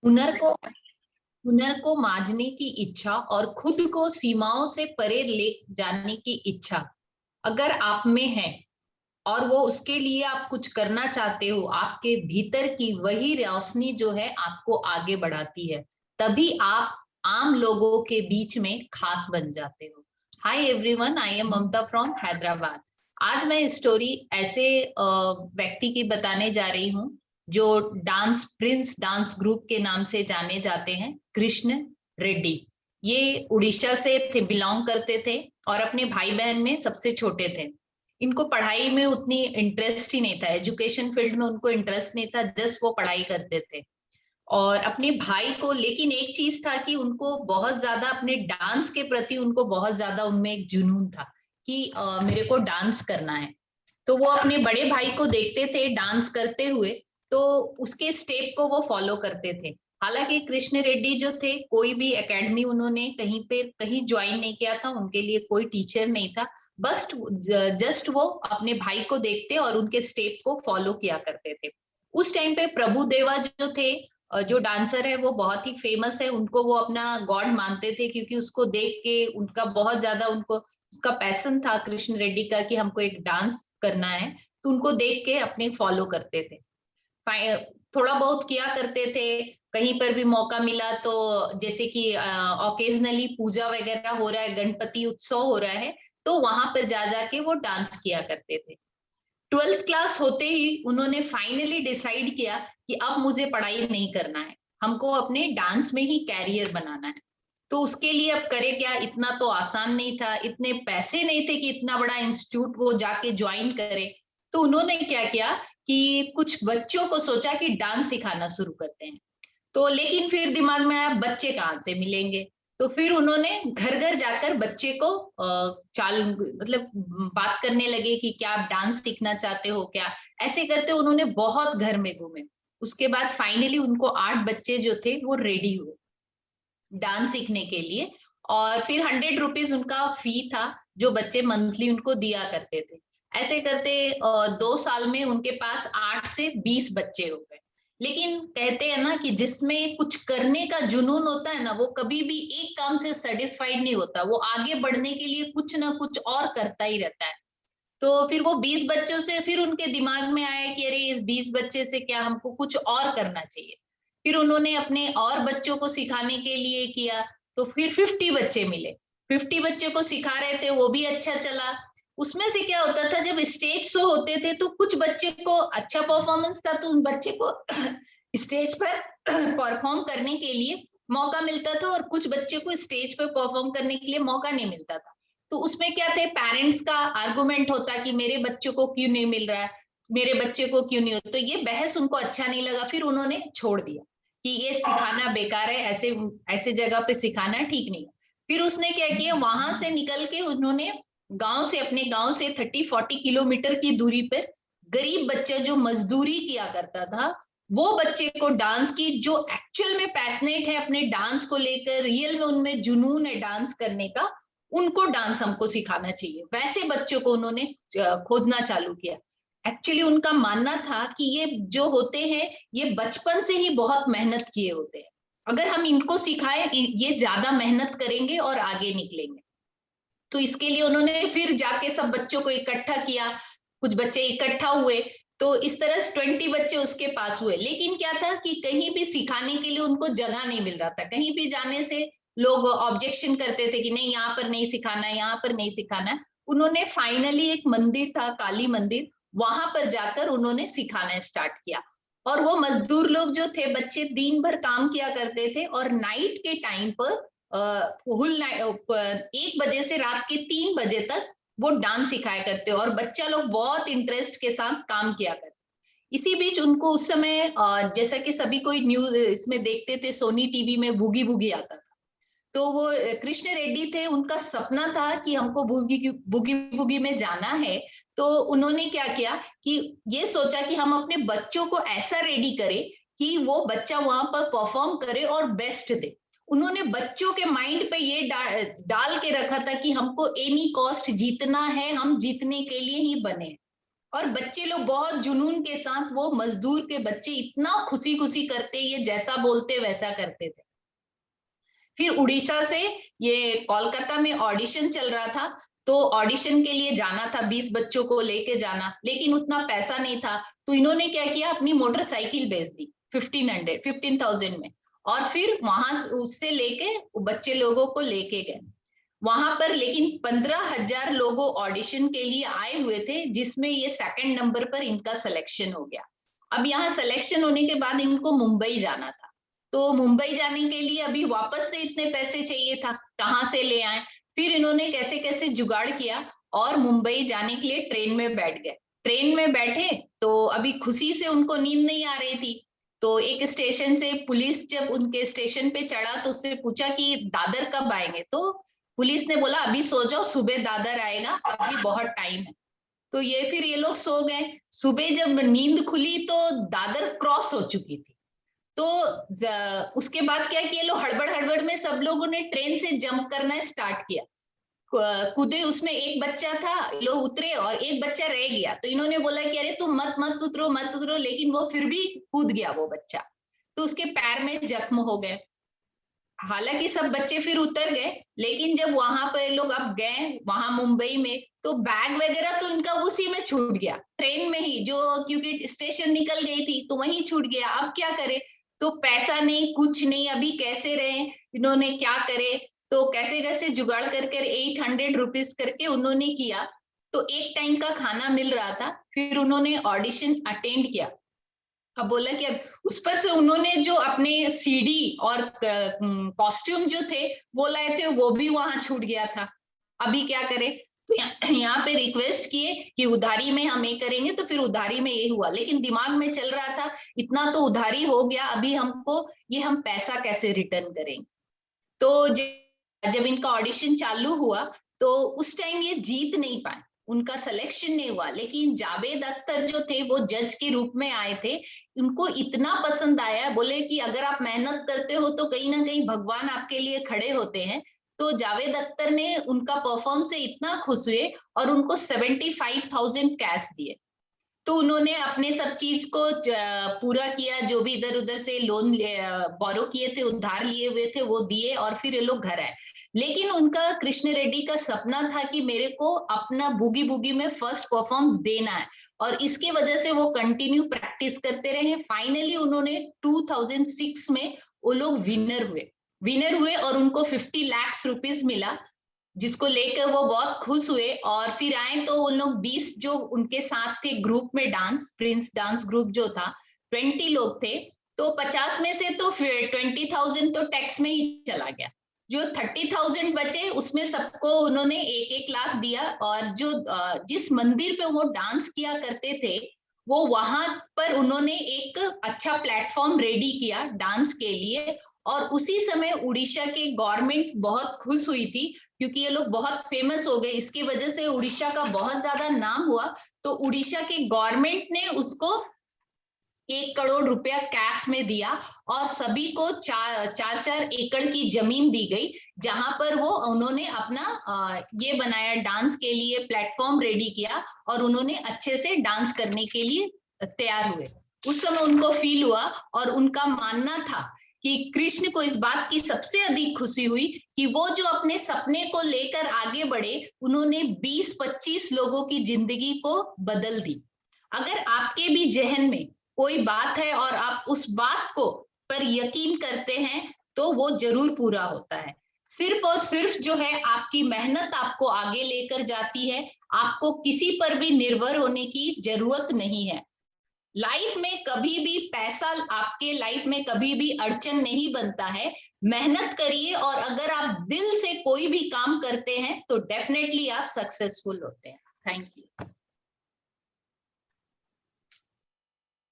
हुनर को हुनर को मांझने की इच्छा और खुद को सीमाओं से परे ले जाने की इच्छा अगर आप में है, और वो उसके लिए आप कुछ करना चाहते हो, आपके भीतर की वही रोशनी जो है आपको आगे बढ़ाती है, तभी आप आम लोगों के बीच में खास बन जाते हो। Hi everyone, I am Mamta from Hyderabad. आज मैं स्टोरी ऐसे व्यक्ति की बताने जा रही हूँ जो डांस प्रिंस डांस ग्रुप के नाम से जाने जाते हैं, कृष्ण रेड्डी। ये उड़ीसा से थे, बिलोंग करते थे और अपने भाई बहन में सबसे छोटे थे। इनको पढ़ाई में उतनी इंटरेस्ट ही नहीं था, एजुकेशन फील्ड में उनको इंटरेस्ट नहीं था, जस्ट वो पढ़ाई करते थे। और अपने भाई को, लेकिन एक चीज था कि उनको बहुत ज्यादा अपने डांस के प्रति उनको बहुत ज्यादा उनमें एक जुनून था कि मेरे को डांस करना है। तो वो अपने बड़े भाई को देखते थे डांस करते हुए, तो उसके स्टेप को वो फॉलो करते थे। हालांकि कृष्ण रेड्डी जो थे, कोई भी एकेडमी उन्होंने कहीं ज्वाइन नहीं किया था, उनके लिए कोई टीचर नहीं था। बस जस्ट वो अपने भाई को देखते और उनके स्टेप को फॉलो किया करते थे। उस टाइम पे प्रभु देवा जो थे, जो डांसर है, वो बहुत ही फेमस है, उनको वो अपना गॉड मानते थे, क्योंकि उसको देख के उनका बहुत ज्यादा उनको उसका पैशन था कृष्ण रेड्डी का कि हमको एक डांस करना है। तो उनको देख के अपने फॉलो करते थे, थोड़ा बहुत किया करते थे। कहीं पर भी मौका मिला तो, जैसे कि ओकेजनली पूजा वगैरह हो रहा है, गणपति उत्सव हो रहा है, तो वहां पर जा जाके वो डांस किया करते थे। 12th क्लास होते ही उन्होंने फाइनली डिसाइड किया कि अब मुझे पढ़ाई नहीं करना है, हमको अपने डांस में ही कैरियर बनाना है। तो उसके लिए अब करे क्या, इतना तो आसान नहीं था, इतने पैसे नहीं थे कि इतना बड़ा इंस्टीट्यूट वो जाके ज्वाइन करे। तो उन्होंने क्या किया कि कुछ बच्चों को सोचा कि डांस सिखाना शुरू करते हैं। तो लेकिन फिर दिमाग में आया, बच्चे कहाँ से मिलेंगे। तो फिर उन्होंने घर घर जाकर बच्चे को चाल मतलब बात करने लगे कि क्या आप डांस सीखना चाहते हो क्या। ऐसे करते उन्होंने बहुत घर में घूमे। उसके बाद फाइनली उनको 8 बच्चे जो थे वो रेडी हुए डांस सीखने के लिए। और फिर 100 रुपीज उनका फी था, जो बच्चे मंथली उनको दिया करते थे। ऐसे करते 2 साल में उनके पास 8 से 20 बच्चे हो गए। लेकिन कहते हैं ना कि जिसमें कुछ करने का जुनून होता है ना, वो कभी भी एक काम से सेटिस्फाइड नहीं होता, वो आगे बढ़ने के लिए कुछ ना कुछ और करता ही रहता है। तो फिर वो 20 बच्चों से फिर उनके दिमाग में आया कि अरे इस 20 बच्चे से क्या, हमको कुछ और करना चाहिए। फिर उन्होंने अपने और बच्चों को सिखाने के लिए किया। तो फिर 50 बच्चे मिले, 50 बच्चे को सिखा रहे थे, वो भी अच्छा चला। उसमें से क्या होता था, जब स्टेज शो होते थे तो कुछ बच्चे को अच्छा परफॉर्मेंस था, तो उन बच्चे को स्टेज पर परफॉर्म करने के लिए मौका मिलता था, और कुछ बच्चे को स्टेज पर परफॉर्म करने के लिए मौका नहीं मिलता था। तो उसमें क्या थे, पेरेंट्स का आर्गुमेंट होता कि मेरे बच्चों को क्यों नहीं मिल रहा है, मेरे बच्चे को क्यों नहीं हो। तो ये बहस उनको अच्छा नहीं लगा, फिर उन्होंने छोड़ दिया कि ये सिखाना बेकार है, ऐसे ऐसे जगह पे सिखाना ठीक नहीं है। फिर उसने क्या किया, वहां से निकल के उन्होंने अपने गांव से 30-40 किलोमीटर की दूरी पर गरीब बच्चा जो मजदूरी किया करता था, वो बच्चे को डांस की, जो एक्चुअल में पैशनेट है अपने डांस को लेकर, रियल में उनमें जुनून है डांस करने का, उनको डांस हमको सिखाना चाहिए, वैसे बच्चों को उन्होंने खोजना चालू किया। एक्चुअली उनका मानना था कि ये जो होते हैं, ये बचपन से ही बहुत मेहनत किए होते हैं, अगर हम इनको सिखाए, ये ज्यादा मेहनत करेंगे और आगे निकलेंगे। तो इसके लिए उन्होंने फिर जाके सब बच्चों को इकट्ठा किया, कुछ बच्चे इकट्ठा हुए। तो इस तरह से 20 बच्चे उसके पास हुए। लेकिन क्या था कि कहीं भी सिखाने के लिए उनको जगह नहीं मिल रहा था, कहीं भी जाने से लोग ऑब्जेक्शन करते थे कि नहीं, यहाँ पर नहीं सिखाना है, यहाँ पर नहीं सिखाना है। उन्होंने फाइनली, एक मंदिर था काली मंदिर, वहां पर जाकर उन्होंने सिखाना स्टार्ट किया। और वो मजदूर लोग जो थे, बच्चे दिन भर काम किया करते थे, और नाइट के टाइम पर फुल 1 बजे से रात के 3 बजे तक वो डांस सिखाया करते, और बच्चा लोग बहुत इंटरेस्ट के साथ काम किया करते। इसी बीच उनको उस समय, जैसा कि सभी कोई न्यूज इसमें देखते थे, सोनी टीवी में बूगी बूगी आता था। तो वो कृष्ण रेड्डी थे, उनका सपना था कि हमको बूगी बूगी बूगी में जाना है। तो उन्होंने क्या किया कि ये सोचा कि हम अपने बच्चों को ऐसा रेडी करें कि वो बच्चा वहां पर परफॉर्म करे और बेस्ट दे। उन्होंने बच्चों के माइंड पे ये डाल के रखा था कि हमको एनी कॉस्ट जीतना है, हम जीतने के लिए ही बने। और बच्चे लोग बहुत जुनून के साथ, वो मजदूर के बच्चे इतना खुशी खुशी करते, ये जैसा बोलते वैसा करते थे। फिर उड़ीसा से ये कोलकाता में ऑडिशन चल रहा था, तो ऑडिशन के लिए जाना था, 20 बच्चों को लेके जाना, लेकिन उतना पैसा नहीं था, तो इन्होंने क्या किया, अपनी मोटरसाइकिल बेच दी 15,000 में, और फिर वहां उससे लेके बच्चे लोगों को लेके गए वहां पर। लेकिन 15,000 लोगों ऑडिशन के लिए आए हुए थे, जिसमें ये सेकंड नंबर पर इनका सिलेक्शन हो गया। अब यहाँ सिलेक्शन होने के बाद इनको मुंबई जाना था, तो मुंबई जाने के लिए अभी वापस से इतने पैसे चाहिए था, कहाँ से ले आए। फिर इन्होंने कैसे कैसे जुगाड़ किया और मुंबई जाने के लिए ट्रेन में बैठ गए। ट्रेन में बैठे तो अभी खुशी से उनको नींद नहीं आ रही थी, तो एक स्टेशन से पुलिस जब उनके स्टेशन पे चढ़ा तो उससे पूछा कि दादर कब आएंगे, तो पुलिस ने बोला अभी सो जाओ, सुबह दादर आएगा, अभी बहुत टाइम है। तो ये फिर ये लोग सो गए। सुबह जब नींद खुली तो दादर क्रॉस हो चुकी थी। तो उसके बाद क्या किया, लोग हड़बड़ हड़बड़ में सब लोगों ने ट्रेन से जंप करना स्टार्ट किया, कूदे। उसमें एक बच्चा था, लोग उतरे और एक बच्चा रह गया, तो इन्होंने बोला कि अरे तुम मत मत उतरो मत उतरो, लेकिन वो फिर भी कूद गया वो बच्चा, तो उसके पैर में जख्म हो गए। हालांकि सब बच्चे फिर उतर गए, लेकिन जब वहां पर लोग अब गए वहां मुंबई में, तो बैग वगैरह तो इनका उसी में छूट गया, ट्रेन में ही, जो क्योंकि स्टेशन निकल गई थी तो वहीं छूट गया। अब क्या करे, तो पैसा नहीं कुछ नहीं, अभी कैसे रहे, इन्होंने क्या करे, तो कैसे कैसे जुगाड़ करके 800 रुपीज करके उन्होंने किया, तो एक टाइम का खाना मिल रहा था। फिर उन्होंने ऑडिशन अटेंड किया। अब बोला कि अब उस पर से उन्होंने जो अपने सीडी और कॉस्ट्यूम जो थे वो लाए थे, वो भी वहां छूट गया था। अभी क्या करे, तो यहाँ पे रिक्वेस्ट किए कि उधारी में हम ये करेंगे, तो फिर उधारी में ये हुआ, लेकिन दिमाग में चल रहा था इतना तो उधारी हो गया, अभी हमको ये हम पैसा कैसे रिटर्न करेंगे। तो जब इनका ऑडिशन चालू हुआ तो उस टाइम ये जीत नहीं पाए, उनका सिलेक्शन नहीं हुआ, लेकिन जावेद अख्तर जो थे वो जज के रूप में आए थे। उनको इतना पसंद आया, बोले कि अगर आप मेहनत करते हो तो कहीं ना कहीं भगवान आपके लिए खड़े होते हैं। तो जावेद अख्तर ने उनका परफॉर्म से इतना खुश हुए और उनको 75,000 कैश दिए। तो उन्होंने अपने सब चीज को पूरा किया, जो भी इधर उधर से लोन बोरो किए थे, उधार लिए हुए थे, वो दिए और फिर ये लोग घर आए। लेकिन उनका कृष्ण रेड्डी का सपना था कि मेरे को अपना बुगी बुगी में फर्स्ट परफॉर्म देना है, और इसके वजह से वो कंटिन्यू प्रैक्टिस करते रहे। फाइनली उन्होंने 2006 में वो लोग विनर हुए और उनको 50 लाख रुपीस मिला, जिसको लेकर वो बहुत खुश हुए। और फिर आए तो उन लोग 20 जो उनके साथ थे ग्रुप में, डांस प्रिंस डांस ग्रुप जो था, 20 लोग थे, तो 50 में से तो फिर 20,000 तो टैक्स में ही चला गया। जो 30,000 बचे उसमें सबको उन्होंने 1-1 लाख दिया। और जो जिस मंदिर पे वो डांस किया करते थे, वो वहां पर उन्होंने एक अच्छा प्लेटफॉर्म रेडी किया डांस के लिए। और उसी समय उड़ीसा के गवर्नमेंट बहुत खुश हुई थी, क्योंकि ये लोग बहुत फेमस हो गए, इसकी वजह से उड़ीसा का बहुत ज्यादा नाम हुआ। तो उड़ीसा के गवर्नमेंट ने उसको 1 करोड़ रुपया कैश में दिया, और सभी को 4-4 एकड़ की जमीन दी गई, जहां पर वो उन्होंने अपना ये बनाया, डांस के लिए प्लेटफॉर्म रेडी किया, और उन्होंने अच्छे से डांस करने के लिए तैयार हुए। उस समय उनको फील हुआ, और उनका मानना था कि कृष्ण को इस बात की सबसे अधिक खुशी हुई कि वो जो अपने सपने को लेकर आगे बढ़े, उन्होंने 20-25 लोगों की जिंदगी को बदल दी। अगर आपके भी जहन में कोई बात है और आप उस बात को पर यकीन करते हैं, तो वो जरूर पूरा होता है। सिर्फ और सिर्फ जो है आपकी मेहनत आपको आगे लेकर जाती है, आपको किसी पर भी निर्भर होने की जरूरत नहीं है। लाइफ में कभी भी पैसा आपके लाइफ में कभी भी अड़चन नहीं बनता है। मेहनत करिए, और अगर आप दिल से कोई भी काम करते हैं तो डेफिनेटली आप सक्सेसफुल होते हैं। Thank you.